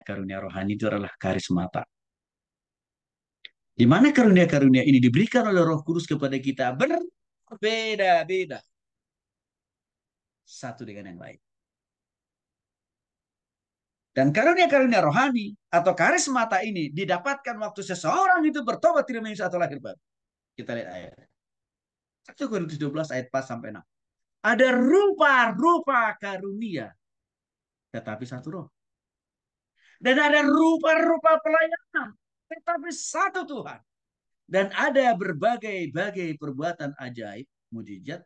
karunia rohani itu adalah karismata. Di mana karunia-karunia ini diberikan oleh Roh Kudus kepada kita berbeda-beda satu dengan yang lain. Dan karunia-karunia rohani atau karismata ini didapatkan waktu seseorang itu bertobat terima Yesus atau lahir baru. Kita lihat ayat 1 Korintus 12 ayat 4 sampai 6. Ada rupa-rupa karunia, tetapi satu roh. Dan ada rupa-rupa pelayanan, tetapi satu Tuhan. Dan ada berbagai-bagai perbuatan ajaib, mujizat,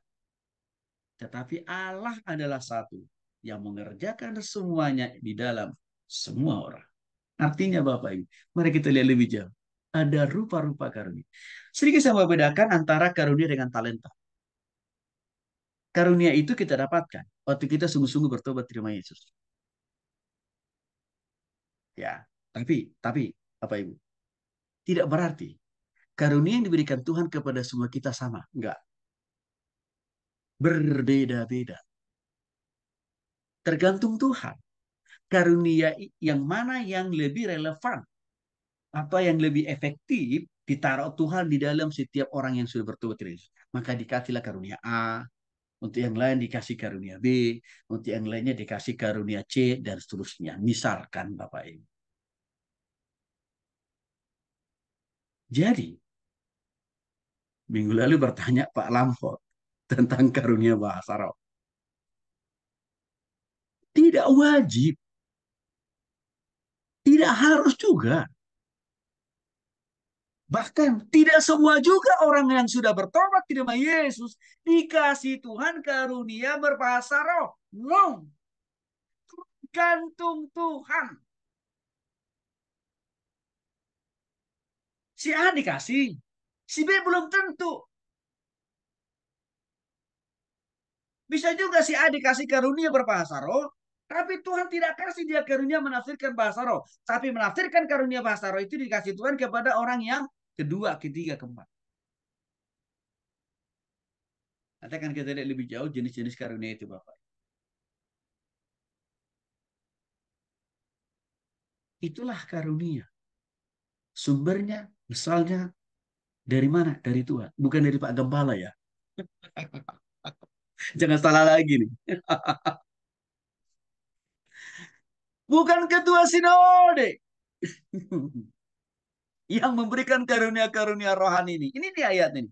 tetapi Allah adalah satu yang mengerjakan semuanya di dalam semua orang. Artinya Bapak Ibu, mari kita lihat lebih jauh. Ada rupa-rupa karunia. Sedikit saya membedakan antara karunia dengan talenta. Karunia itu kita dapatkan waktu kita sungguh-sungguh bertobat terima Yesus. Ya, tapi Bapak Ibu, tidak berarti karunia yang diberikan Tuhan kepada semua kita sama. Enggak. Berbeda-beda. Tergantung Tuhan. Karunia yang mana yang lebih relevan atau yang lebih efektif ditaruh Tuhan di dalam setiap orang yang sudah bertobat terima Yesus. Maka dikasihlah karunia A, untuk yang lain dikasih karunia B, untuk yang lainnya dikasih karunia C, dan seterusnya. Misalkan Bapak Ibu. Jadi, minggu lalu bertanya Pak Lampot tentang karunia bahasa roh. Tidak wajib, tidak harus juga. Bahkan tidak semua juga orang yang sudah bertobat terima Yesus dikasih Tuhan karunia berbahasa roh. No, gantung Tuhan. Si A dikasih, si B belum tentu. Bisa juga si A dikasih karunia berbahasa roh, tapi Tuhan tidak kasih dia karunia menafsirkan bahasa roh. Tapi menafsirkan karunia bahasa roh itu dikasih Tuhan kepada orang yang kedua, ketiga, keempat. Nanti akan kita lihat lebih jauh jenis-jenis karunia itu Bapak. Itulah karunia. Sumbernya, misalnya dari mana? Dari Tuhan. Bukan dari Pak Gembala ya. Jangan salah lagi nih. Bukan ketua sinode. Yang memberikan karunia-karunia rohani ini. Ini di ayat ini.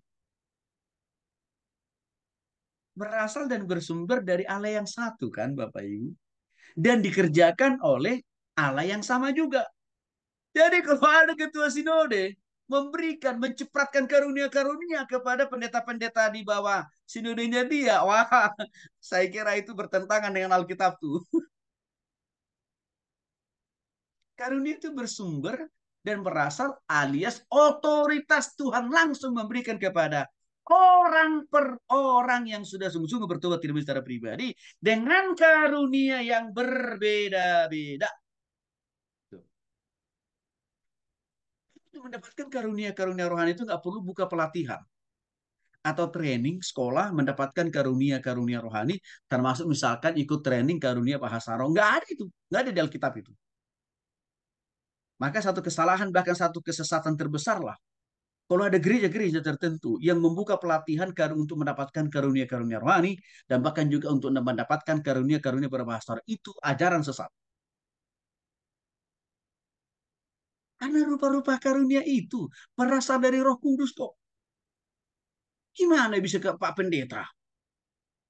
Berasal dan bersumber dari Allah yang satu kan Bapak Ibu. Dan dikerjakan oleh Allah yang sama juga. Jadi kalau ada ketua sinode memberikan, mencepratkan karunia-karunia kepada pendeta-pendeta di bawah sinodenya dia, wah, saya kira itu bertentangan dengan Alkitab tuh. Karunia itu bersumber dan berasal alias otoritas Tuhan langsung memberikan kepada orang per orang yang sudah sungguh-sungguh bertobat tidak secara pribadi dengan karunia yang berbeda-beda. Untuk mendapatkan karunia-karunia rohani itu nggak perlu buka pelatihan atau training sekolah mendapatkan karunia-karunia rohani, termasuk misalkan ikut training karunia bahasa roh. Nggak ada itu, nggak ada di Alkitab itu. Maka satu kesalahan bahkan satu kesesatan terbesar lah kalau ada gereja-gereja tertentu yang membuka pelatihan untuk mendapatkan karunia-karunia rohani dan bahkan juga untuk mendapatkan karunia-karunia berbahasa roh, itu ajaran sesat. Karena rupa-rupa karunia itu berasal dari Roh Kudus kok. Gimana bisa ke Pak Pendeta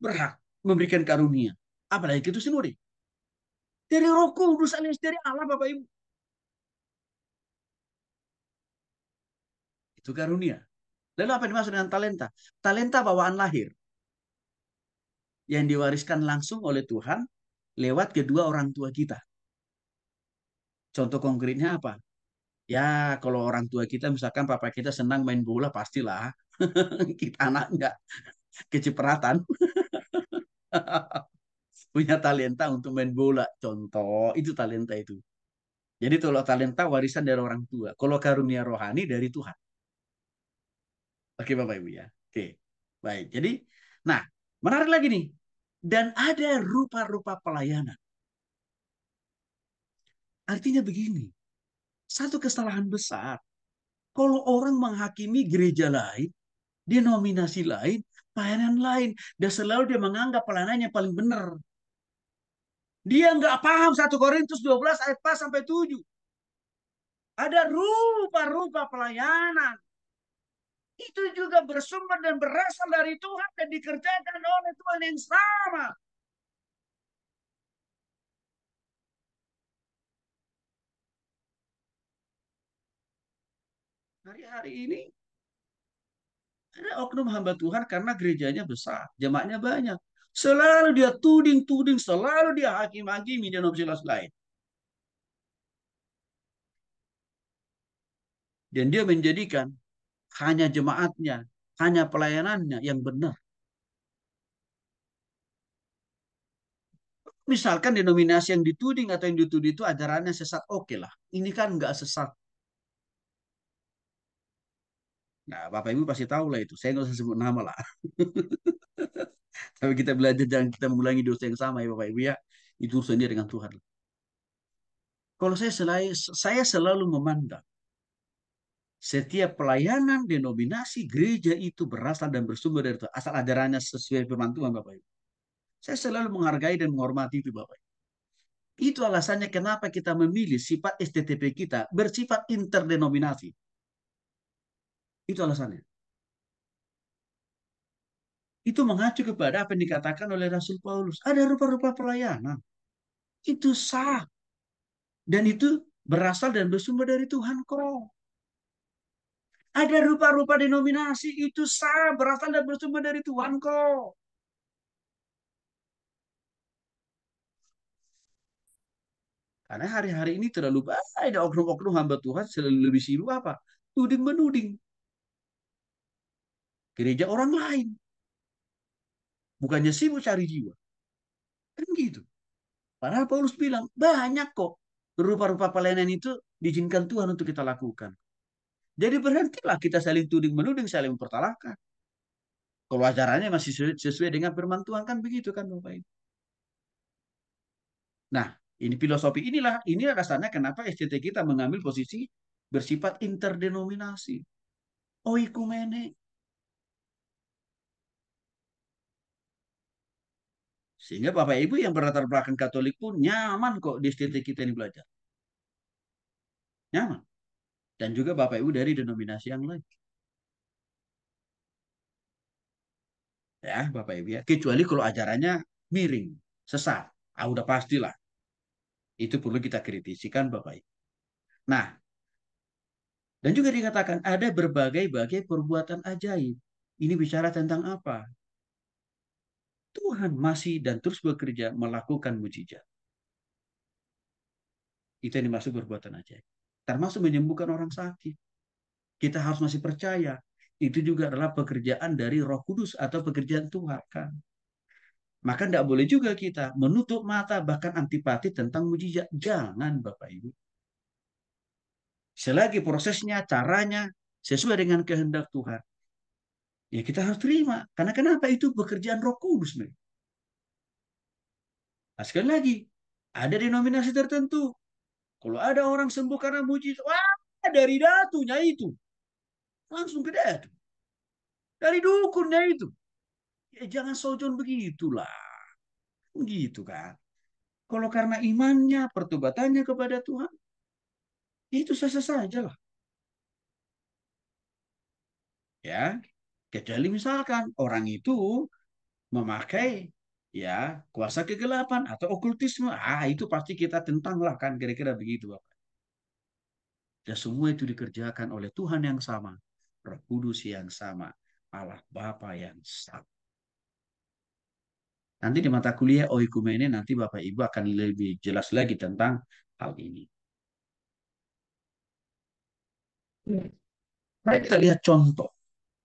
berhak memberikan karunia? Apalagi itu sinode. Dari Roh Kudus alias dari Allah Bapak Ibu. Itu karunia. Lalu apa yang dimaksud dengan talenta? Talenta bawaan lahir yang diwariskan langsung oleh Tuhan lewat kedua orang tua kita. Contoh konkretnya apa? Ya, kalau orang tua kita, misalkan papa kita senang main bola, pastilah kita anaknya kecipratan, punya talenta untuk main bola. Contoh, itu talenta itu. Jadi kalau talenta warisan dari orang tua. Kalau karunia rohani dari Tuhan. Oke Bapak Ibu ya. Oke, baik. Jadi, nah, menarik lagi nih. Dan ada rupa-rupa pelayanan. Artinya begini, satu kesalahan besar. Kalau orang menghakimi gereja lain, denominasi lain, pelayanan lain, dan selalu dia menganggap pelayanannya paling benar. Dia nggak paham 1 Korintus 12 ayat 4 sampai 7. Ada rupa-rupa pelayanan. Itu juga bersumber dan berasal dari Tuhan dan dikerjakan oleh Tuhan yang sama. Hari-hari ini ada oknum hamba Tuhan karena gerejanya besar, jemaatnya banyak. Selalu dia tuding-tuding, selalu dia hakim-hakimi denominasi lain. Dan dia menjadikan hanya jemaatnya, hanya pelayanannya yang benar. Misalkan denominasi yang dituding atau yang dituduh itu ajarannya sesat, oke lah. Ini kan nggak sesat. Nah, Bapak Ibu pasti tahu lah itu. Saya nggak usah sebut nama lah. Tapi kita belajar jangan kita mengulangi dosa yang sama ya Bapak Ibu ya. Itu urusan dia dengan Tuhan. Kalau saya selalu memandang setiap pelayanan denominasi gereja itu berasal dan bersumber dari Tuhan. Asal ajarannya sesuai firman Tuhan Bapak Ibu. Saya selalu menghargai dan menghormati itu Bapak Ibu. Itu alasannya kenapa kita memilih sifat STTP kita bersifat interdenominasi. Itu alasannya. Itu mengacu kepada apa yang dikatakan oleh Rasul Paulus. Ada rupa-rupa pelayanan. Itu sah. Dan itu berasal dan bersumber dari Tuhan kok. Ada rupa-rupa denominasi. Itu sah. Berasal dan bersumber dari Tuhan kok. Karena hari-hari ini terlalu banyak oknum-oknum hamba Tuhan selalu lebih sibuk apa? Tuding-menuding. Gereja orang lain. Bukannya sibuk cari jiwa. Kan gitu. Padahal Paulus bilang, banyak kok rupa-rupa pelayanan itu diizinkan Tuhan untuk kita lakukan. Jadi berhentilah kita saling tuding menuding, saling mempersalahkan. Kalau ajarannya masih sesuai dengan firman Tuhan kan begitu kan Bapak Ibu. Nah, ini filosofi ini rasanya kenapa SCT kita mengambil posisi bersifat interdenominasi. Oikumene. Sehingga Bapak Ibu yang berlatar belakang Katolik pun nyaman kok di SCT kita ini belajar. Nyaman. Dan juga Bapak Ibu dari denominasi yang lain. Ya, Bapak Ibu ya. Kecuali kalau ajarannya miring, sesat. Ah, udah pastilah. Itu perlu kita kritisikan Bapak Ibu. Nah, dan juga dikatakan ada berbagai-bagai perbuatan ajaib. Ini bicara tentang apa? Tuhan masih dan terus bekerja melakukan mujizat. Itu yang dimaksud perbuatan ajaib. Termasuk menyembuhkan orang sakit. Kita harus masih percaya. Itu juga adalah pekerjaan dari Roh Kudus atau pekerjaan Tuhan kan. Maka tidak boleh juga kita menutup mata bahkan antipati tentang mujizat. Jangan Bapak Ibu. Selagi prosesnya, caranya sesuai dengan kehendak Tuhan. Ya kita harus terima. Karena kenapa? Itu pekerjaan Roh Kudus. Nih. Nah, sekali lagi, ada denominasi tertentu. Kalau ada orang sembuh karena mujizat, wah dari datunya itu. Langsung ke datu. Dari dukunnya itu. Ya jangan sojon begitulah. Begitu kan. Kalau karena imannya, pertobatannya kepada Tuhan, ya itu sah-sah saja lah. Ya, kecuali misalkan orang itu memakai ya kuasa kegelapan atau okultisme. Ah, itu pasti kita tentang lah kan kira-kira begitu, Bapak. Dan semua itu dikerjakan oleh Tuhan yang sama, Roh Kudus yang sama, Allah Bapa yang sama. Nanti di mata kuliah Oikumene nanti Bapak Ibu akan lebih jelas lagi tentang hal ini. Mari kita lihat contoh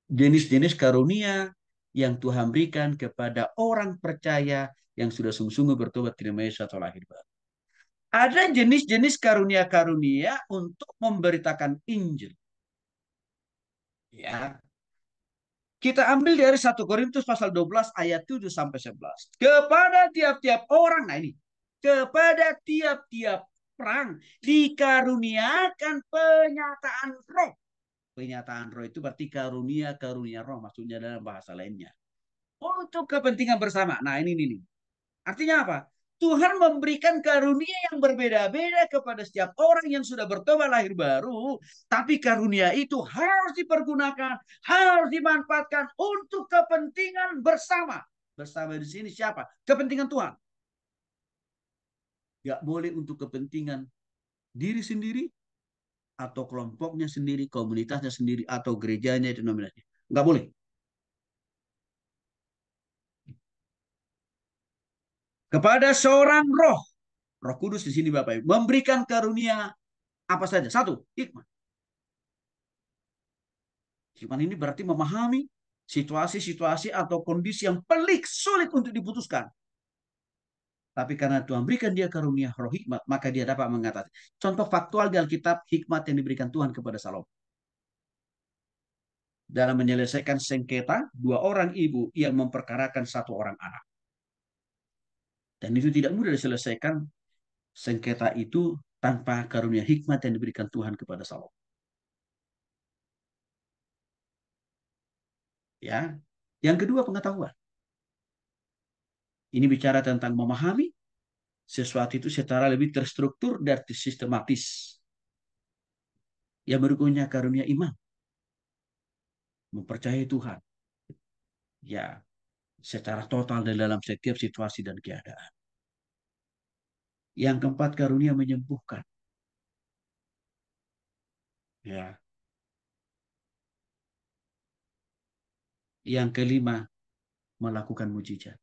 jenis-jenis karunia yang Tuhan berikan kepada orang percaya yang sudah sungguh-sungguh bertobat terima Yesus atau lahir baru. Ada jenis-jenis karunia-karunia untuk memberitakan Injil. Ya, kita ambil dari 1 Korintus pasal 12 ayat 7 sampai 11. Kepada tiap-tiap orang, nah ini, kepada tiap-tiap perang, dikaruniakan penyataan roh. Penyataan roh itu berarti karunia roh, maksudnya dalam bahasa lainnya. Untuk kepentingan bersama. Nah ini nih. Artinya apa? Tuhan memberikan karunia yang berbeda-beda kepada setiap orang yang sudah bertobat lahir baru. Tapi karunia itu harus dipergunakan, harus dimanfaatkan untuk kepentingan bersama. Bersama di sini siapa? Kepentingan Tuhan. Gak boleh untuk kepentingan diri sendiri, atau kelompoknya sendiri, komunitasnya sendiri, atau gerejanya, denominasinya. Nggak boleh. Kepada seorang roh, roh kudus di sini Bapak Ibu, memberikan karunia apa saja. Satu, hikmat. Hikmat ini berarti memahami situasi-situasi atau kondisi yang pelik, sulit untuk diputuskan. Tapi karena Tuhan berikan dia karunia roh hikmat, maka dia dapat mengatasi. Contoh faktual di Alkitab, hikmat yang diberikan Tuhan kepada Salomo. Dalam menyelesaikan sengketa, dua orang ibu yang memperkarakan satu orang anak. Dan itu tidak mudah diselesaikan sengketa itu tanpa karunia hikmat yang diberikan Tuhan kepada Salomo. Ya. Yang kedua, pengetahuan. Ini bicara tentang memahami sesuatu itu secara lebih terstruktur dan sistematis. Yang berikutnya karunia iman. Mempercayai Tuhan. Ya, secara total dan dalam setiap situasi dan keadaan. Yang keempat, karunia menyembuhkan. Ya. Yang kelima, melakukan mujizat.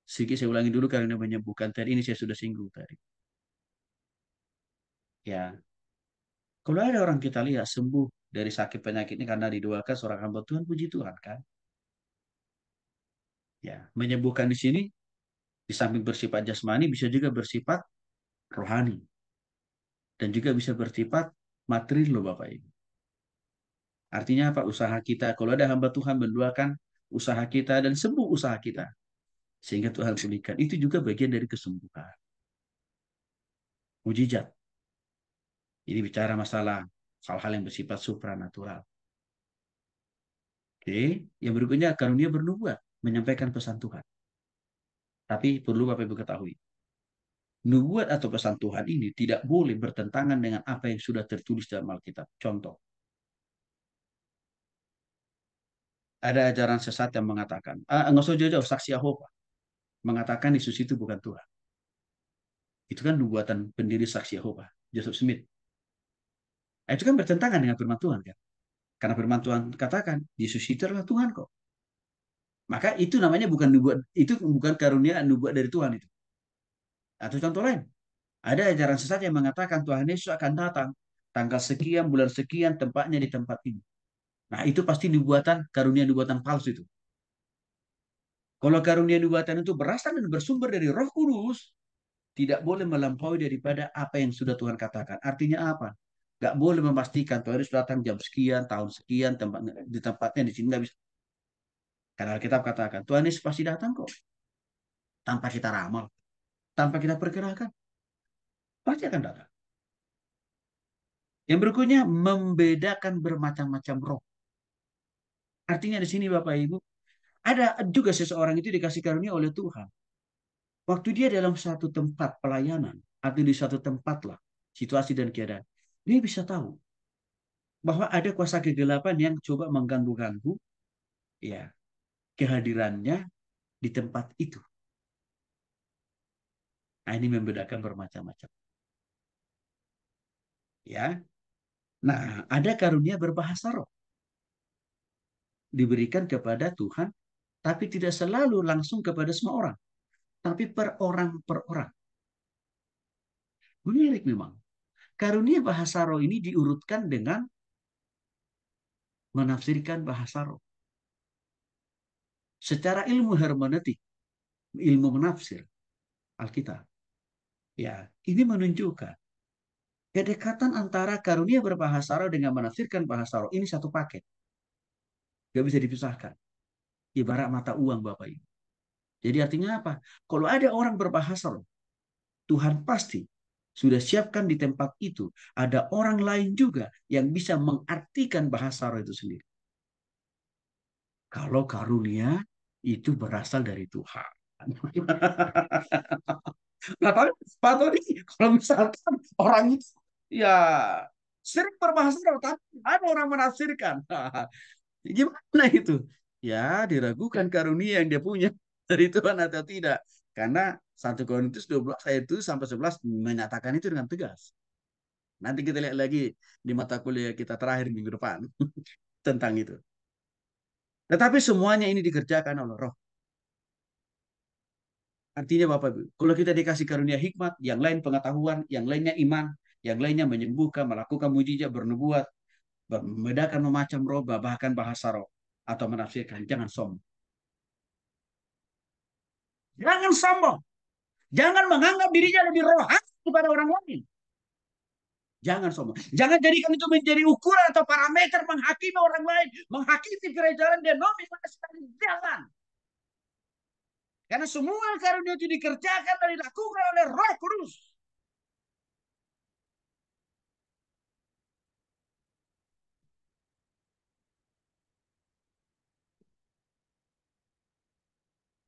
Sedikit saya ulangi dulu karena menyembuhkan tadi ini saya sudah singgung tadi. Ya, kalau ada orang kita lihat sembuh dari sakit penyakitnya karena didoakan seorang hamba Tuhan, puji Tuhan kan. Ya, menyembuhkan di sini di samping bersifat jasmani bisa juga bersifat rohani dan juga bisa bersifat materi loh Bapak Ibu. Artinya apa? Usaha kita, kalau ada hamba Tuhan mendoakan usaha kita dan sembuh usaha kita sehingga Tuhan pulihkan, itu juga bagian dari kesembuhan. Mujizat. Ini bicara masalah hal-hal yang bersifat supranatural. Oke, yang berikutnya karunia bernubuat, menyampaikan pesan Tuhan. Tapi perlu Bapak Ibu ketahui, nubuat atau pesan Tuhan ini tidak boleh bertentangan dengan apa yang sudah tertulis dalam Alkitab. Contoh, ada ajaran sesat yang mengatakan, nggak usah jauh-jauh, saksi Yehova mengatakan Yesus itu bukan Tuhan. Itu kan nubuatan pendiri saksi Yehova, Joseph Smith. Itu kan bertentangan dengan firman Tuhan kan? Karena firman Tuhan katakan, Yesus itu adalah Tuhan kok. Maka itu namanya bukan nubuat, itu bukan karunia nubuat dari Tuhan itu. Atau contoh lain, ada ajaran sesat yang mengatakan Tuhan Yesus akan datang tanggal sekian, bulan sekian, tempatnya di tempat ini. Nah, itu pasti nubuatan, karunia nubuatan palsu itu. Kalau karunia nubuatan itu berasal dan bersumber dari Roh Kudus, tidak boleh melampaui daripada apa yang sudah Tuhan katakan. Artinya apa? Gak boleh memastikan Tuhan Yesus datang jam sekian, tahun sekian, di tempatnya di sini nggak bisa. Karena Alkitab katakan Tuhan Yesus pasti datang kok, tanpa kita ramal, tanpa kita perkirakan, pasti akan datang. Yang berikutnya membedakan bermacam-macam roh. Artinya di sini Bapak Ibu, ada juga seseorang itu dikasih karunia oleh Tuhan. Waktu dia dalam satu tempat pelayanan, atau di satu tempat lah, situasi dan keadaan, dia bisa tahu bahwa ada kuasa kegelapan yang coba mengganggu-ganggu ya kehadirannya di tempat itu. Nah, ini membedakan bermacam-macam. Ya. Nah, ada karunia berbahasa roh diberikan kepada Tuhan, tapi tidak selalu langsung kepada semua orang, tapi per orang per orang. Menarik memang. Karunia bahasa roh ini diurutkan dengan menafsirkan bahasa roh. Secara ilmu hermeneutik, ilmu menafsir Alkitab. Ya, ini menunjukkan kedekatan antara karunia berbahasa roh dengan menafsirkan bahasa roh ini satu paket. Gak bisa dipisahkan. Ibarat mata uang Bapak Ibu. Jadi artinya apa? Kalau ada orang berbahasa roh, Tuhan pasti Sudah siapkan di tempat itu. Ada orang lain juga yang bisa mengartikan bahasa roh itu sendiri. Kalau karunia itu berasal dari Tuhan. Nah, tapi Pak Tony, kalau misalkan orang itu ya sering berbahasa roh, tapi ada orang menafsirkan. Gimana itu? Ya, diragukan karunia yang dia punya dari Tuhan atau tidak. Karena 1 Korintus 12 ayat 7 sampai 11 menyatakan itu dengan tegas. Nanti kita lihat lagi di mata kuliah kita terakhir minggu depan tentang itu. Tetapi semuanya ini dikerjakan oleh Roh. Artinya Bapak Ibu, kalau kita dikasih karunia hikmat, yang lain pengetahuan, yang lainnya iman, yang lainnya menyembuhkan, melakukan mujizat, bernubuat, membedakan memacam roh, bahkan bahasa roh, atau menafsirkan, jangan sombong. Jangan sombong. Jangan menganggap dirinya lebih rohani daripada orang lain. Jangan sombong. Jangan jadikan itu menjadi ukuran atau parameter menghakimi orang lain, menghakimi kerajaan denominasi. Jangan. Karena semua karunia itu dikerjakan dan dilakukan oleh Roh Kudus.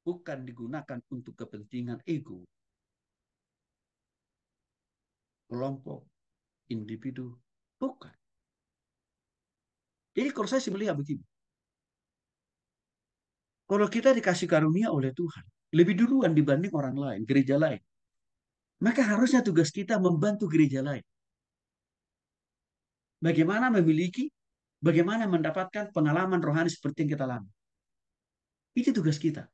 Bukan digunakan untuk kepentingan ego, kelompok, individu. Bukan. Jadi kalau saya sih melihat begini. Kalau kita dikasih karunia oleh Tuhan, lebih duluan dibanding orang lain, gereja lain. Maka harusnya tugas kita membantu gereja lain. Bagaimana memiliki, bagaimana mendapatkan pengalaman rohani seperti yang kita alami. Itu tugas kita.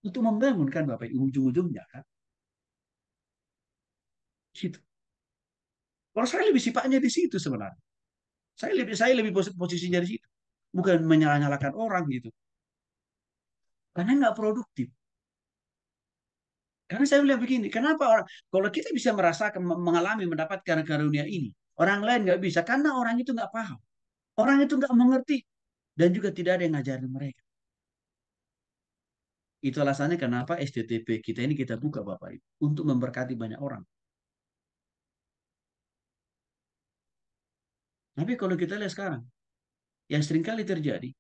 Untuk membangunkan Bapak Ibu ujung-ujungnya kan. Situ. Kalau saya lebih sifatnya di situ sebenarnya. Saya lebih posisinya di situ. Bukan menyalah-nyalakan orang gitu. Karena nggak produktif. Karena saya melihat begini, kenapa orang, kalau kita bisa merasakan, mengalami, mendapatkan karunia ini, orang lain nggak bisa, karena orang itu nggak paham. Orang itu nggak mengerti. Dan juga tidak ada yang ngajarin mereka. Itu alasannya kenapa STTP kita ini kita buka Bapak Ibu. Untuk memberkati banyak orang. Tapi kalau kita lihat sekarang, yang seringkali terjadi,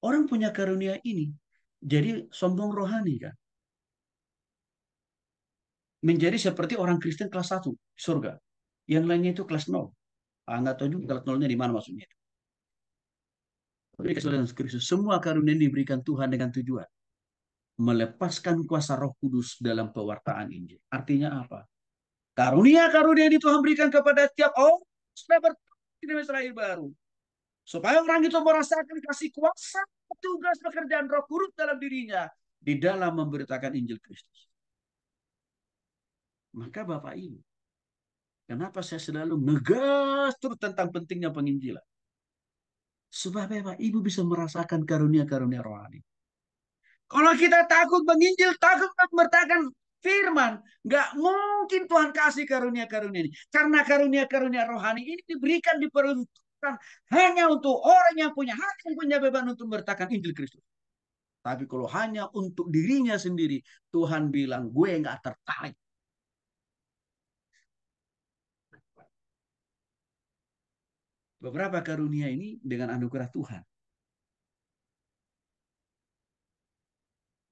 orang punya karunia ini, jadi sombong rohani kan. Menjadi seperti orang Kristen kelas 1 di surga. Yang lainnya itu kelas 0. Nggak tahu juga kelas 0-nya di mana maksudnya. Tapi Kristus, semua karunia yang diberikan Tuhan dengan tujuan. Melepaskan kuasa roh kudus dalam pewartaan Injil. Artinya apa? Karunia-karunia yang Tuhan berikan kepada setiap orang supaya bertobat lahir baru. Supaya orang itu merasakan kasih kuasa, tugas pekerjaan roh kudus dalam dirinya. Di dalam memberitakan Injil Kristus. Maka Bapak Ibu, kenapa saya selalu ngegas terus tentang pentingnya penginjilan? Supaya Bapak Ibu bisa merasakan karunia-karunia rohani. Kalau kita takut menginjil, takut memberitakan firman, nggak mungkin Tuhan kasih karunia-karunia ini. Karena karunia-karunia rohani ini diberikan, diperuntukkan hanya untuk orang yang punya hati, yang punya beban untuk memberitakan Injil Kristus. Tapi kalau hanya untuk dirinya sendiri, Tuhan bilang, gue nggak tertarik. Beberapa karunia ini dengan anugerah Tuhan.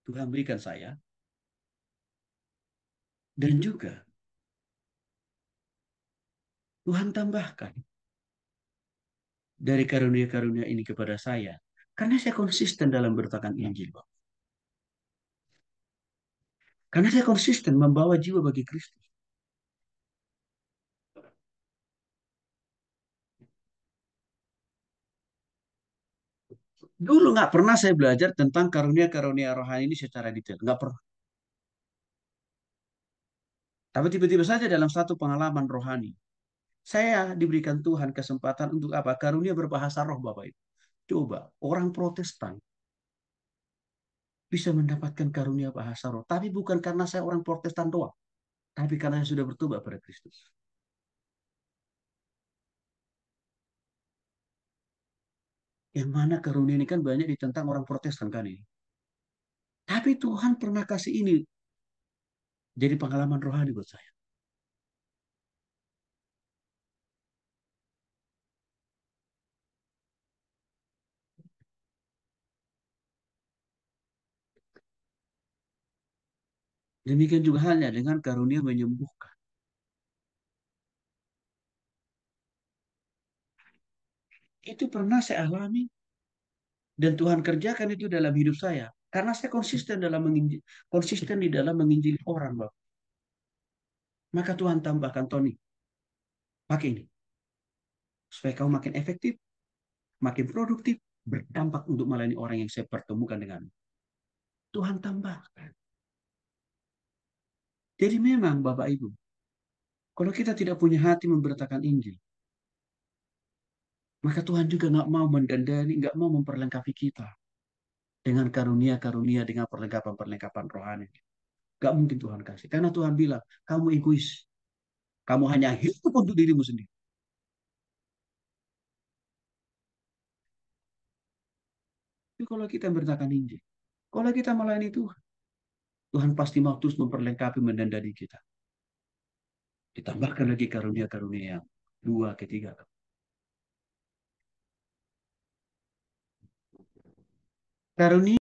Tuhan berikan saya. Dan juga Tuhan tambahkan dari karunia-karunia ini kepada saya. Karena saya konsisten dalam beritakan Injil, Pak. Karena saya konsisten membawa jiwa bagi Kristus. Dulu nggak pernah saya belajar tentang karunia-karunia rohani ini secara detail. Nggak pernah. Tapi tiba-tiba saja dalam satu pengalaman rohani. Saya diberikan Tuhan kesempatan untuk apa? Karunia berbahasa roh, Bapak Ibu. Coba, orang Protestan bisa mendapatkan karunia bahasa roh. Tapi bukan karena saya orang Protestan doang. Tapi karena saya sudah bertobat pada Kristus. Yang mana karunia ini kan banyak ditentang orang Protestan kan ini. Tapi Tuhan pernah kasih ini jadi pengalaman rohani buat saya. Demikian juga halnya dengan karunia menyembuhkan. Itu pernah saya alami dan Tuhan kerjakan itu dalam hidup saya. Karena saya konsisten dalam menginjil, konsisten di dalam menginjili orang, Bapak. Maka Tuhan tambahkan, Tony, pakai ini supaya kamu makin efektif, makin produktif, berdampak untuk melayani orang yang saya pertemukan dengan Tuhan tambahkan. Jadi memang Bapak Ibu, kalau kita tidak punya hati memberitakan Injil, maka Tuhan juga nggak mau mendandani, nggak mau memperlengkapi kita dengan karunia-karunia, dengan perlengkapan-perlengkapan rohani. Gak mungkin Tuhan kasih. Karena Tuhan bilang, kamu egois. Kamu hanya hidup untuk dirimu sendiri. Tapi kalau kita memberitakan Injil, kalau kita melayani Tuhan, Tuhan pasti mau terus memperlengkapi, mendandani kita. Ditambahkan lagi karunia-karunia yang dua, ketiga. Karunia